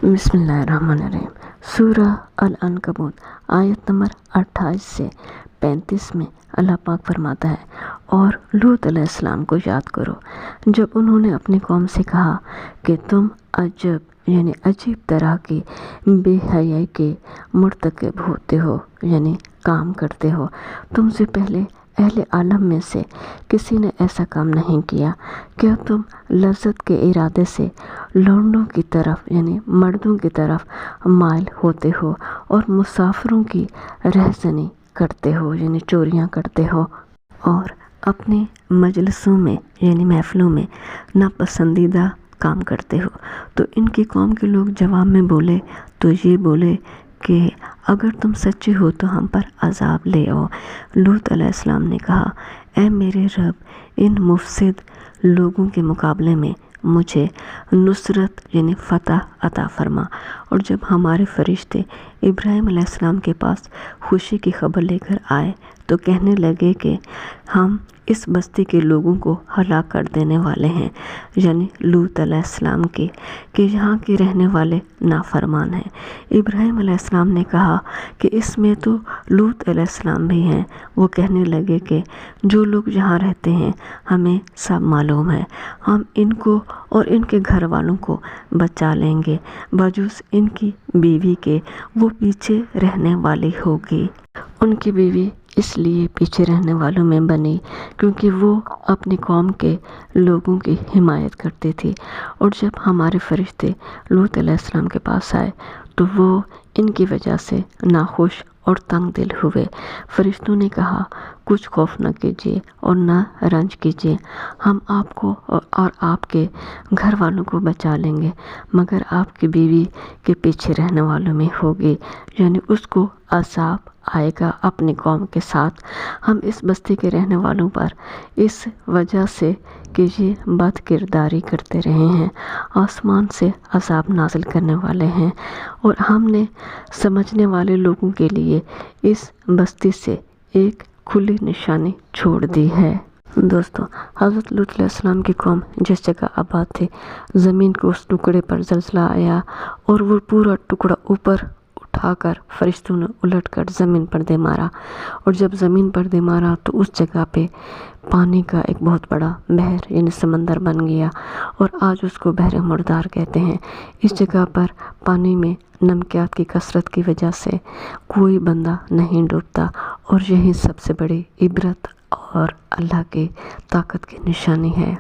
بسم اللہ الرحمن الرحیم۔ سورہ العنکبوت آیت نمبر 28 سے 35 میں اللہ پاک فرماتا ہے، اور لوط علیہ السلام کو یاد کرو جب انہوں نے اپنی قوم سے کہا کہ تم عجیب طرح کی بے حیائی کے مرتکب ہوتے ہو، کام کرتے ہو۔ تم سے پہلے اہل عالم میں سے کسی نے ایسا کام نہیں کیا۔ کیا تم لذت کے ارادے سے لونڈوں کی طرف مردوں کی طرف مائل ہوتے ہو اور مسافروں کی رہزنی کرتے ہو چوریاں کرتے ہو، اور اپنے مجلسوں میں محفلوں میں ناپسندیدہ کام کرتے ہو؟ تو ان کی قوم کے لوگ جواب میں بولے تو یہ بولے کہ اگر تم سچے ہو تو ہم پر عذاب لے آؤ۔ لوط علیہ السلام نے کہا، اے میرے رب، ان مفسد لوگوں کے مقابلے میں مجھے نصرت فتح عطا فرما۔ اور جب ہمارے فرشتے ابراہیم علیہ السلام کے پاس خوشی کی خبر لے کر آئے تو کہنے لگے کہ ہم اس بستی کے لوگوں کو ہلاک کر دینے والے ہیں، لوط علیہ السلام کہ یہاں کے رہنے والے نافرمان ہیں۔ ابراہیم علیہ السلام نے کہا کہ اس میں تو لوط علیہ السلام بھی ہیں۔ وہ کہنے لگے کہ جو لوگ یہاں رہتے ہیں ہمیں سب معلوم ہے، ہم ان کو اور ان کے گھر والوں کو بچا لیں گے، بجز ان کی بیوی کے وہ پیچھے رہنے والی ہوگی۔ ان کی بیوی اس لیے پیچھے رہنے والوں میں بنی کیونکہ وہ اپنی قوم کے لوگوں کی حمایت کرتی تھی۔ اور جب ہمارے فرشتے لوط علیہ السلام کے پاس آئے تو وہ ان کی وجہ سے ناخوش اور تنگ دل ہوئے۔ فرشتوں نے کہا، کچھ خوف نہ کیجیے اور نہ رنج کیجیے، ہم آپ کو اور آپ کے گھر والوں کو بچا لیں گے، مگر آپ کی بیوی کے پیچھے رہنے والوں میں ہوگی، اس کو عذاب آئے گا اپنی قوم کے ساتھ۔ ہم اس بستی کے رہنے والوں پر اس وجہ سے کہ یہ بد کرداری کرتے رہے ہیں آسمان سے عذاب نازل کرنے والے ہیں، اور ہم نے سمجھنے والے لوگوں کے لیے اس بستی سے ایک کھلی نشانی چھوڑ دی ہے۔ دوستو، حضرت لوط علیہ السلام کی قوم جس جگہ آباد تھی، زمین کے اس ٹکڑے پر زلزلہ آیا اور وہ پورا ٹکڑا اوپر اٹھا کر فرشتوں نے الٹ کر زمین پر دے مارا، اور جب زمین پر دے مارا تو اس جگہ پہ پانی کا ایک بہت بڑا بحر سمندر بن گیا، اور آج اس کو بحر مردار کہتے ہیں۔ اس جگہ پر پانی میں نمکیات کی کثرت کی وجہ سے کوئی بندہ نہیں ڈوبتا، اور یہی سب سے بڑی عبرت اور اللہ کی طاقت کی نشانی ہے۔